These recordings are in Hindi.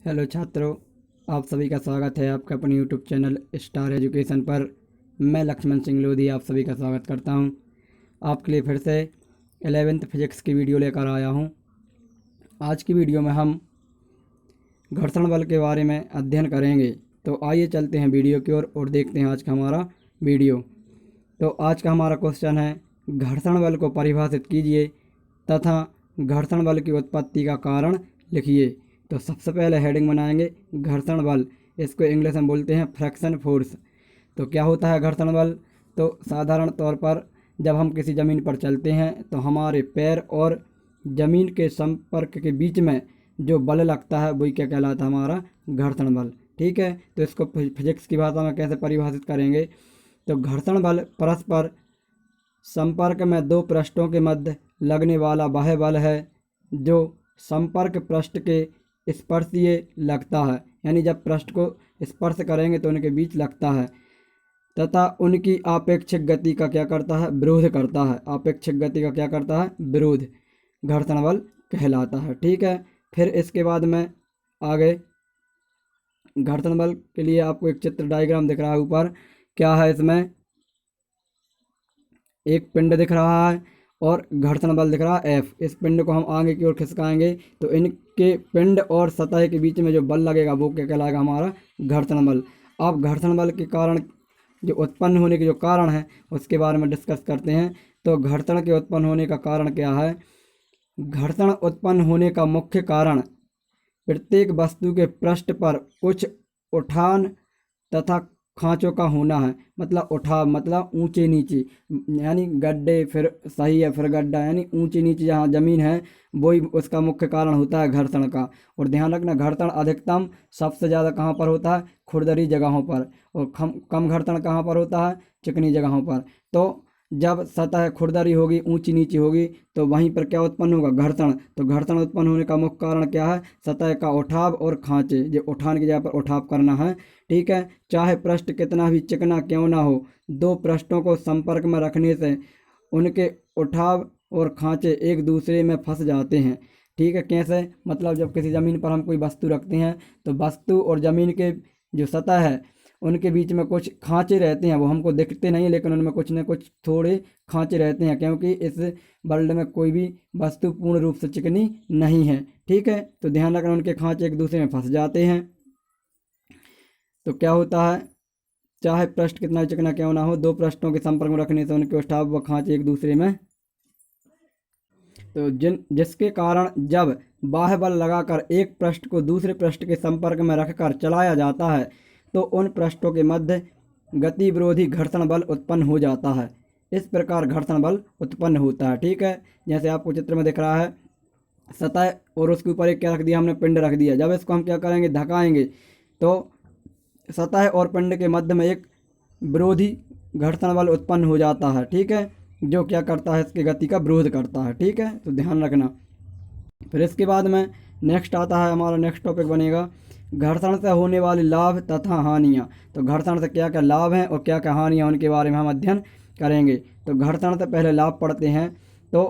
हेलो छात्रों, आप सभी का स्वागत है आपका अपने यूट्यूब चैनल स्टार एजुकेशन पर। मैं लक्ष्मण सिंह लोधी आप सभी का स्वागत करता हूं। आपके लिए फिर से 11th फिजिक्स की वीडियो लेकर आया हूं। आज की वीडियो में हम घर्षण बल के बारे में अध्ययन करेंगे। तो आइए चलते हैं वीडियो की ओर और देखते हैं आज का हमारा वीडियो। तो आज का हमारा क्वेश्चन है, घर्षण बल को परिभाषित कीजिए तथा घर्षण बल की उत्पत्ति का कारण लिखिए। तो सबसे पहले हेडिंग बनाएंगे घर्षण बल। इसको इंग्लिश में बोलते हैं फ्रिक्शन फोर्स। तो क्या होता है घर्षण बल? तो साधारण तौर पर जब हम किसी ज़मीन पर चलते हैं तो हमारे पैर और ज़मीन के संपर्क के बीच में जो बल लगता है वही क्या कहलाता है? हमारा घर्षण बल। ठीक है, तो इसको फिजिक्स की भाषा में कैसे परिभाषित करेंगे? तो घर्षण बल परस्पर संपर्क में दो पृष्ठों के मध्य लगने वाला वह बल है जो संपर्क पृष्ठ के स्पर्शीय लगता है, यानी जब पृष्ठ को स्पर्श करेंगे तो उनके बीच लगता है, तथा उनकी आपेक्षिक गति का क्या करता है? विरोध करता है। आपेक्षिक गति का क्या करता है? विरोध घर्षण बल कहलाता है। ठीक है, फिर इसके बाद में आगे घर्षण बल के लिए आपको एक चित्र डायग्राम दिख रहा है ऊपर। क्या है इसमें? एक पिंड दिख रहा है और घर्षण बल दिख रहा है F। इस पिंड को हम आगे की ओर खिसकाएंगे तो इनके पिंड और सतह के बीच में जो बल लगेगा वो क्या कहलाएगा? हमारा घर्षण बल। अब घर्षण बल के कारण जो उत्पन्न होने के जो कारण है उसके बारे में डिस्कस करते हैं। तो घर्षण के उत्पन्न होने का कारण क्या है? घर्षण उत्पन्न होने का मुख्य कारण प्रत्येक वस्तु के पृष्ठ पर कुछ उठान तथा खांचों का होना है। मतलब उठाव मतलब ऊंचे नीचे, यानी गड्ढे, फिर सही है, फिर गड्ढा, यानी ऊंची नीचे जहाँ ज़मीन है वही उसका मुख्य कारण होता है घर्षण का। और ध्यान रखना, घर्षण अधिकतम सबसे ज़्यादा कहाँ पर होता है? खुरदरी जगहों पर। और कम घर्षण कहाँ पर होता है? चिकनी जगहों पर। तो जब सतह खुरदरी होगी, ऊंची नीची होगी, तो वहीं पर क्या उत्पन्न होगा? घर्षण। तो घर्षण उत्पन्न होने का मुख्य कारण क्या है? सतह का उठाव और खांचे। जो उठान की जगह पर उठाव करना है। ठीक है, चाहे पृष्ठ कितना भी चिकना क्यों ना हो, दो पृष्ठों को संपर्क में रखने से उनके उठाव और खांचे एक दूसरे में फंस जाते हैं। ठीक है, कैसे? मतलब जब किसी ज़मीन पर हम कोई वस्तु रखते हैं तो वस्तु और ज़मीन के जो सतह है उनके बीच में कुछ खांचे रहते हैं। वो हमको दिखते नहीं, लेकिन उनमें कुछ न कुछ थोड़े खांचे रहते हैं, क्योंकि इस वर्ल्ड में कोई भी वस्तु पूर्ण रूप से चिकनी नहीं है। ठीक है, तो ध्यान रखना, उनके खांचे एक दूसरे में फंस जाते हैं। तो क्या होता है? चाहे पृष्ठ कितना चिकना क्यों ना हो, दो पृष्ठों के संपर्क में रखने से उनके उठाव व खांचे एक दूसरे में, तो जिसके कारण जब बाह्य बल लगाकर एक पृष्ठ को दूसरे पृष्ठ के संपर्क में रखकर चलाया जाता है तो उन पृष्ठों के मध्य गति विरोधी घर्षण बल उत्पन्न हो जाता है। इस प्रकार घर्षण बल उत्पन्न होता है। ठीक है, जैसे आपको चित्र में दिख रहा है, सतह और उसके ऊपर एक क्या रख दिया हमने? पिंड रख दिया। जब इसको हम क्या करेंगे? धकाएंगे तो सतह और पिंड के मध्य में एक विरोधी घर्षण बल उत्पन्न हो जाता है। ठीक है, जो क्या करता है? इसकी गति का विरोध करता है। ठीक है, तो ध्यान रखना। फिर इसके बाद में नेक्स्ट आता है, हमारा नेक्स्ट टॉपिक बनेगा घर्षण से होने वाले लाभ तथा हानियाँ। तो घर्षण से क्या क्या लाभ हैं और क्या क्या हानियाँ, उनके बारे में हम अध्ययन करेंगे। तो घर्षण से पहले लाभ पढ़ते हैं। तो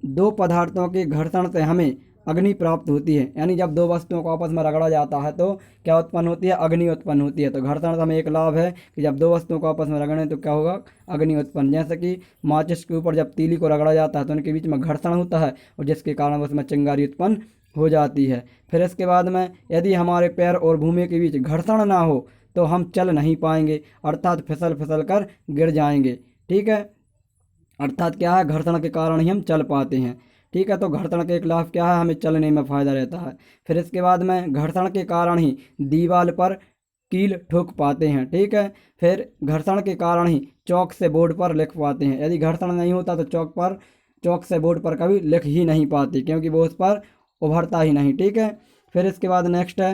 दो पदार्थों के घर्षण से हमें अग्नि प्राप्त होती है, यानी जब दो वस्तुओं को आपस में रगड़ा जाता है तो क्या उत्पन्न होती है? अग्नि उत्पन्न होती है। तो घर्षण से हमें एक लाभ है कि जब दो वस्तुओं को आपस में रगड़ें तो क्या होगा? अग्नि उत्पन्न। जैसे कि माचिस के ऊपर जब तीली को रगड़ा जाता है तो उनके बीच में घर्षण होता है और जिसके कारण उसमें चिंगारी उत्पन्न हो जाती है। फिर इसके बाद में यदि हमारे पैर और भूमि के बीच घर्षण ना हो तो हम चल नहीं पाएंगे, अर्थात फिसल फिसल कर गिर जाएंगे। ठीक है, अर्थात क्या है? घर्षण के कारण ही हम चल पाते हैं। ठीक है, तो घर्षण के एक लाभ क्या है? हमें चलने में फ़ायदा रहता है। फिर इसके बाद में घर्षण के कारण ही दीवार पर कील ठोक पाते हैं। ठीक है, फिर घर्षण के कारण ही चौक से बोर्ड पर लिख पाते हैं। यदि घर्षण नहीं होता तो चौक से बोर्ड पर कभी लिख ही नहीं पाते, क्योंकि वो उस पर उभरता ही नहीं। ठीक है, फिर इसके बाद नेक्स्ट है,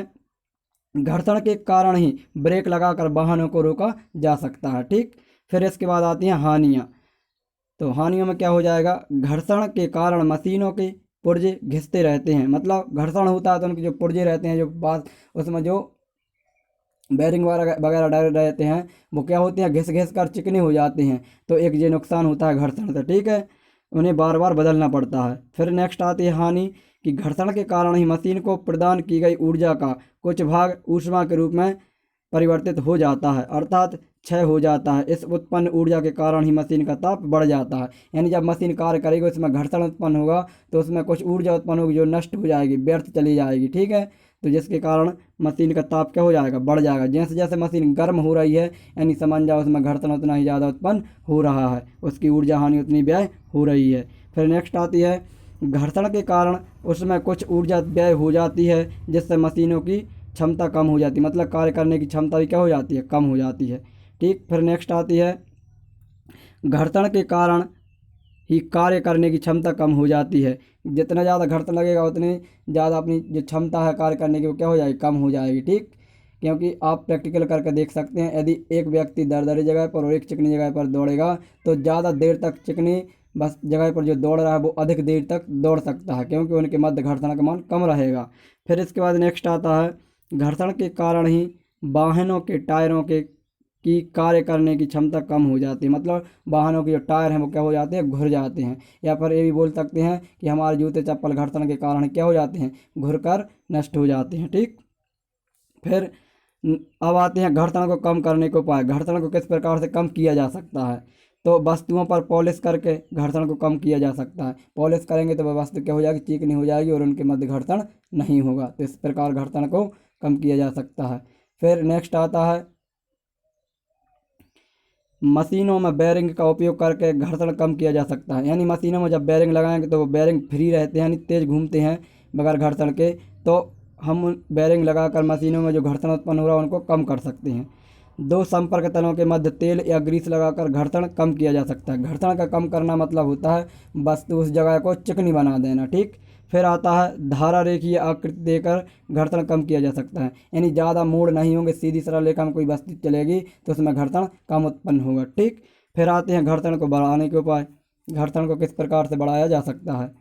घर्षण के कारण ही ब्रेक लगाकर वाहनों को रोका जा सकता है। ठीक, फिर इसके बाद आती हैं हानियाँ। तो हानियों में क्या हो जाएगा? घर्षण के कारण मशीनों के पुर्जे घिसते रहते हैं। मतलब घर्षण होता है तो उनके जो पुर्जे रहते हैं, जो बात उसमें जो बैरिंग वगैरह डाले रहते हैं, वो क्या होते हैं? घिस घिस कर चिकने हो जाते हैं। तो एक ये नुकसान होता है घर्षण से। ठीक है, उन्हें बार बार बदलना पड़ता है। फिर नेक्स्ट आती है हानि, कि घर्षण के कारण ही मशीन को प्रदान की गई ऊर्जा का कुछ भाग ऊष्मा के रूप में परिवर्तित हो जाता है, अर्थात क्षय हो जाता है। इस उत्पन्न ऊर्जा के कारण ही मशीन का ताप बढ़ जाता है। यानी जब मशीन कार्य करेगी उसमें घर्षण उत्पन्न होगा तो उसमें कुछ ऊर्जा उत्पन्न होगी जो नष्ट हो जाएगी, व्यर्थ चली जाएगी, ठीक है। तो जिसके कारण मशीन का ताप क्या हो जाएगा, बढ़ जाएगा। जैसे जैसे मशीन गर्म हो रही है यानी समझ जाओ उसमें घर्षण उतना ही ज़्यादा उत्पन्न हो रहा है, उसकी ऊर्जा हानि उतनी व्यय हो रही है। फिर नेक्स्ट आती है, घर्षण के कारण उसमें कुछ ऊर्जा व्यय हो जाती है जिससे मशीनों की क्षमता कम हो जाती है, मतलब कार्य करने की क्षमता भी क्या हो जाती है, कम हो जाती है, ठीक। फिर नेक्स्ट आती है, घर्षण के कारण ही कार्य करने की क्षमता कम हो जाती है। जितना ज़्यादा घर्षण लगेगा उतनी ज़्यादा अपनी जो क्षमता है कार्य करने की वो क्या हो जाएगी, कम हो जाएगी, ठीक। क्योंकि आप प्रैक्टिकल करके देख सकते हैं, यदि एक व्यक्ति दरदरी जगह पर और एक चिकनी जगह पर दौड़ेगा तो ज़्यादा देर तक चिकनी बस जगह पर जो दौड़ रहा है वो अधिक देर तक दौड़ सकता है, क्योंकि उनके मध्य घर्षण का मान कम रहेगा। फिर इसके बाद नेक्स्ट आता है, घर्षण के कारण ही वाहनों के टायरों के की कार्य करने की क्षमता कम हो जाती है, मतलब वाहनों के जो टायर हैं वो क्या हो जाते हैं, घुर जाते हैं। या फिर ये भी बोल सकते हैं कि हमारे जूते चप्पल घर्षण के कारण क्या हो जाते हैं, घुर कर नष्ट हो जाते हैं, ठीक। फिर अब आते हैं घर्षण को कम करने के उपाय। घर्षण को किस प्रकार से कम किया जा सकता है, तो वस्तुओं पर पॉलिश करके घर्षण को कम किया जा सकता है। पॉलिश करेंगे तो वह वस्तु क्या हो जाएगी, चिकनी हो जाएगी और उनके मध्य घर्षण नहीं होगा। तो इस प्रकार घर्षण को कम किया जा सकता है। फिर नेक्स्ट आता है, मशीनों में बेरिंग का उपयोग करके घर्षण कम किया जा सकता है। यानी मशीनों में जब बेरिंग लगाएंगे तो वो बेरिंग फ्री रहते हैं, यानी तेज़ घूमते हैं बगैर घर्षण के, तो हम बेरिंग लगाकर मशीनों में जो घर्षण उत्पन्न हो रहा है उनको कम कर सकते हैं। दो संपर्क तलों के मध्य तेल या ग्रीस लगाकर घर्षण कम किया जा सकता है। घर्षण का कम करना मतलब होता है वस्तु उस जगह को चिकनी बना देना, ठीक। फिर आता है, धारा रेखीय आकृति देकर घर्षण कम किया जा सकता है। यानी ज़्यादा मोड़ नहीं होंगे, सीधी सरल रेखा में कोई वस्तु चलेगी तो उसमें घर्षण कम उत्पन्न होगा, ठीक। फिर आते हैं घर्षण को बढ़ाने के उपाय। घर्षण को किस प्रकार से बढ़ाया जा सकता है,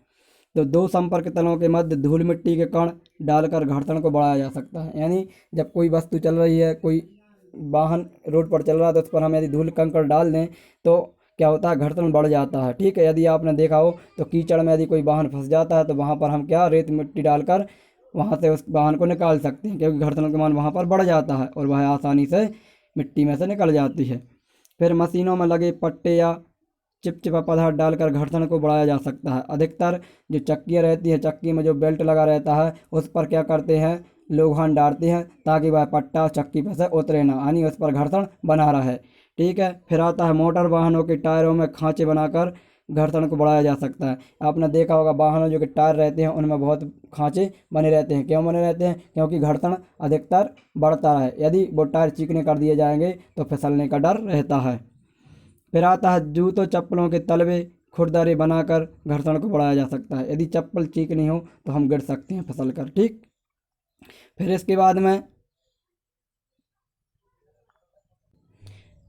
तो दो संपर्क तलों के मध्य धूल मिट्टी के कण डालकर घर्षण को बढ़ाया जा सकता है। यानी जब कोई वस्तु चल रही है, कोई वाहन रोड पर चल रहा है तो उस पर हम यदि धूल कंकड़ डाल दें तो क्या होता है, घर्षण बढ़ जाता है, ठीक है। यदि आपने देखा हो तो कीचड़ में यदि कोई वाहन फंस जाता है तो वहाँ पर हम क्या, रेत मिट्टी डालकर वहाँ से उस वाहन को निकाल सकते हैं, क्योंकि घर्षण का मान वहाँ पर बढ़ जाता है और वह आसानी से मिट्टी में से निकल जाती है। फिर मशीनों में लगे पट्टे या चिपचिपा पदार्थ डालकर घर्षण को बढ़ाया जा सकता है। अधिकतर जो चक्कियाँ रहती हैं, चक्की में जो बेल्ट लगा रहता है उस पर क्या करते हैं, लोहान डालते हैं ताकि वह पट्टा चक्की पर से उतरे ना, यानी उस पर घर्षण बना रहे, ठीक है। फिर आता है, मोटर वाहनों के टायरों में खांचे बनाकर घर्षण को बढ़ाया जा सकता है। आपने देखा होगा वाहनों जो कि टायर रहते हैं उनमें बहुत खांचे बने रहते हैं। क्यों बने रहते हैं, क्योंकि घर्षण अधिकतर बढ़ता है। यदि वो टायर चिकने कर दिए जाएंगे तो फिसलने का डर रहता है। फिर आता है, जूतों चप्पलों के तलवे खुरदरे बनाकर घर्षण को बढ़ाया जा सकता है। यदि चप्पल चिकनी हो तो हम गिर सकते हैं फिसल कर, ठीक। फिर इसके बाद में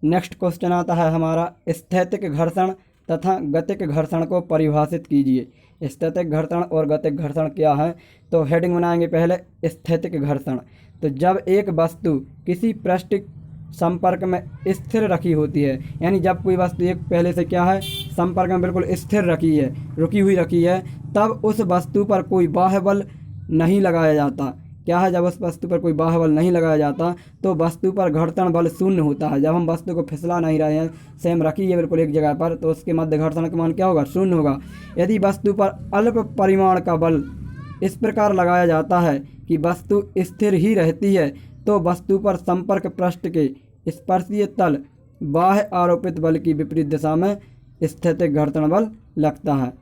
नेक्स्ट क्वेश्चन आता है हमारा, स्थैतिक घर्षण तथा गतिक घर्षण को परिभाषित कीजिए। स्थैतिक घर्षण और गतिक घर्षण क्या है, तो हेडिंग बनाएंगे पहले, स्थैतिक घर्षण। तो जब एक वस्तु किसी पृष्ठ संपर्क में स्थिर रखी होती है, यानी जब कोई वस्तु एक पहले से क्या है, संपर्क में बिल्कुल स्थिर रखी है, रुकी हुई रखी है, तब उस वस्तु पर कोई बाह्य बल नहीं लगाया जाता। क्या है, जब उस वस्तु पर कोई बाह्य बल नहीं लगाया जाता तो वस्तु पर घर्षण बल शून्य होता है। जब हम वस्तु को फिसला नहीं रहे हैं, सेम रखी है बिल्कुल एक जगह पर, तो उसके मध्य घर्षण का मान क्या होगा, शून्य होगा। यदि वस्तु पर अल्प परिमाण का बल इस प्रकार लगाया जाता है कि वस्तु स्थिर ही रहती है तो वस्तु पर संपर्क पृष्ठ के स्पर्शीय तल बाह्य आरोपित बल की विपरीत दिशा में स्थैतिक घर्षण बल लगता है।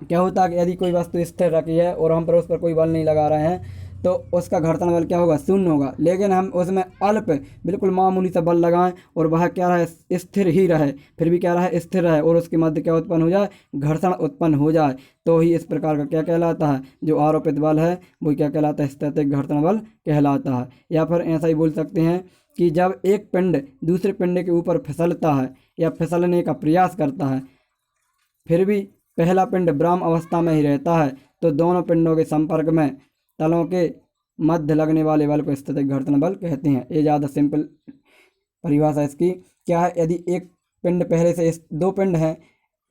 क्या होता है कि यदि कोई वस्तु स्थिर रखी है और हम पर उस पर कोई बल नहीं लगा रहे हैं तो उसका घर्षण बल क्या होगा, शून्य होगा। लेकिन हम उसमें अल्प बिल्कुल मामूली सा बल लगाएं और वह क्या रहे, स्थिर ही रहे, फिर भी क्या रहे, स्थिर रहे, और उसके मध्य क्या उत्पन्न हो जाए, घर्षण उत्पन्न हो जाए, तो ही इस प्रकार का क्या कहलाता है, जो आरोपित बल है वो क्या कहलाता है, स्थैतिक घर्षण बल कहलाता है। या फिर ऐसा ही बोल सकते हैं कि जब एक पिंड दूसरे पिंड के ऊपर फिसलता है या फिसलने का प्रयास करता है, फिर भी पहला पिंड ब्राह्म अवस्था में ही रहता है, तो दोनों पिंडों के संपर्क में तलों के मध्य लगने वाले बल को स्थैतिक घर्षण बल कहते हैं। ये ज़्यादा सिंपल परिभाषा इसकी। क्या है, यदि एक पिंड पहले से दो पिंड हैं,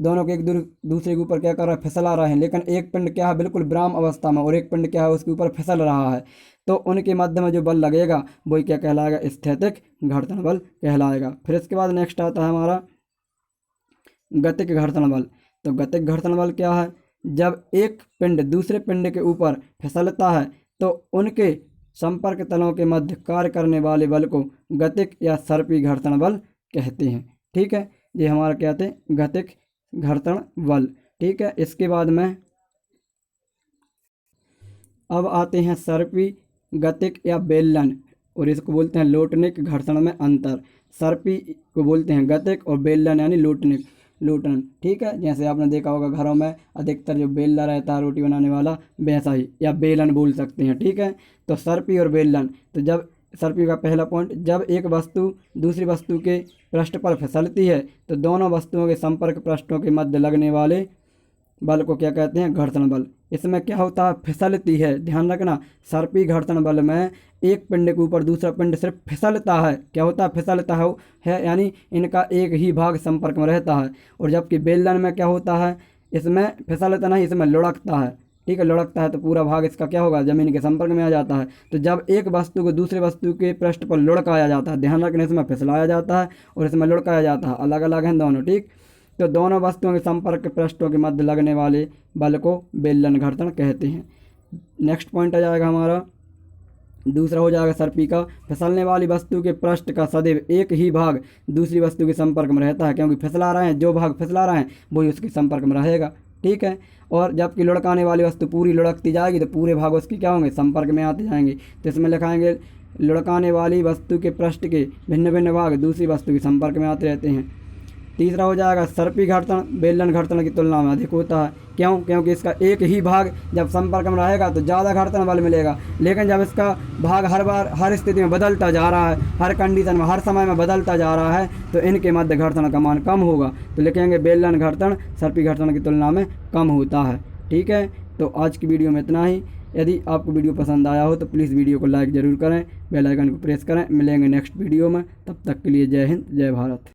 दोनों के एक दूसरे के ऊपर क्या कर रहा है, फिसला रहे हैं, लेकिन एक पिंड क्या है बिल्कुल विराम अवस्था में और एक पिंड क्या है उसके ऊपर फिसल रहा है, तो उनके मध्य में जो बल लगेगा वही क्या कहलाएगा, स्थैतिक घर्षण बल कहलाएगा। फिर इसके बाद नेक्स्ट आता है हमारा गतिक घर्षण बल। तो गतिक घर्षण बल क्या है, जब एक पिंड दूसरे पिंड के ऊपर फिसलता है तो उनके संपर्क तलों के मध्य कार्य करने वाले बल को गतिक या सर्पी घर्षण बल कहते हैं। ठीक है, ये हमारा क्या कहते हैं, गतिक घर्षण बल। ठीक है, इसके बाद में अब आते हैं सर्पी, गतिक या बेलन, और इसको बोलते हैं लोटनिक घर्षण में अंतर। सर्पी को बोलते हैं गतिक और बेलन यानी लोटनिक, लोटन। ठीक है, जैसे आपने देखा होगा घरों में अधिकतर जो बेलना रहता है रोटी बनाने वाला वैसा ही, या बेलन बोल सकते हैं। ठीक है, तो सर्पी और बेलन, तो जब सर्पी का पहला पॉइंट, जब एक वस्तु दूसरी वस्तु के पृष्ठ पर फिसलती है तो दोनों वस्तुओं के संपर्क पृष्ठों के मध्य लगने वाले बल को क्या कहते हैं, घर्षण बल। इसमें क्या होता है, फिसलती है, ध्यान रखना, सर्पी घर्षण बल में एक पिंड के ऊपर दूसरा पिंड सिर्फ फिसलता है, क्या होता है, फिसलता है यानी इनका एक ही भाग संपर्क में रहता है। और जबकि बेलन में क्या होता है, इसमें फिसलता नहीं, इसमें लुढ़कता है। ठीक है, लुढ़कता है तो पूरा भाग इसका क्या होगा, जमीन के संपर्क में आ जाता है। तो जब एक वस्तु को दूसरे वस्तु के पृष्ठ पर लुढ़काया जाता है, ध्यान रखना, इसमें फिसलाया जाता है और इसमें लुढ़काया जाता है, अलग अलग हैं दोनों। ठीक, तो दोनों वस्तुओं के संपर्क पृष्ठों के मध्य लगने वाले बल को बेलन घर्षण कहते हैं। नेक्स्ट पॉइंट आ जाएगा हमारा, दूसरा हो जाएगा सर्पी का, फिसलने वाली वस्तु के पृष्ठ का सदैव एक ही भाग दूसरी वस्तु के संपर्क में रहता है, क्योंकि फिसला रहे हैं, जो भाग फिसला रहे हैं वही उसके संपर्क में रहेगा। ठीक है, और जबकि लुढ़काने वाली वस्तु पूरी लुढ़कती जाएगी तो पूरे भाग उसके क्या होंगे, संपर्क में आते जाएंगे। तो इसमें लिखाएंगे लुढ़काने वाली वस्तु के पृष्ठ के भिन्न भिन्न भाग दूसरी वस्तु के संपर्क में आते रहते हैं। तीसरा हो जाएगा सर्पी घर्षण बेलन घर्षण की तुलना में अधिक होता है। क्यों, क्योंकि इसका एक ही भाग जब संपर्क में रहेगा तो ज़्यादा घर्षण बल मिलेगा, लेकिन जब इसका भाग हर बार हर स्थिति में बदलता जा रहा है, हर कंडीशन में हर समय में बदलता जा रहा है, तो इनके मध्य घर्षण का मान कम होगा। तो लिखेंगे बेलन घर्षण सर्पी घर्षण की तुलना में कम होता है। ठीक है, तो आज की वीडियो में इतना ही। यदि आपको वीडियो पसंद आया हो तो प्लीज़ वीडियो को लाइक ज़रूर करें, बेल आइकन को प्रेस करें। मिलेंगे नेक्स्ट वीडियो में, तब तक के लिए जय हिंद, जय भारत।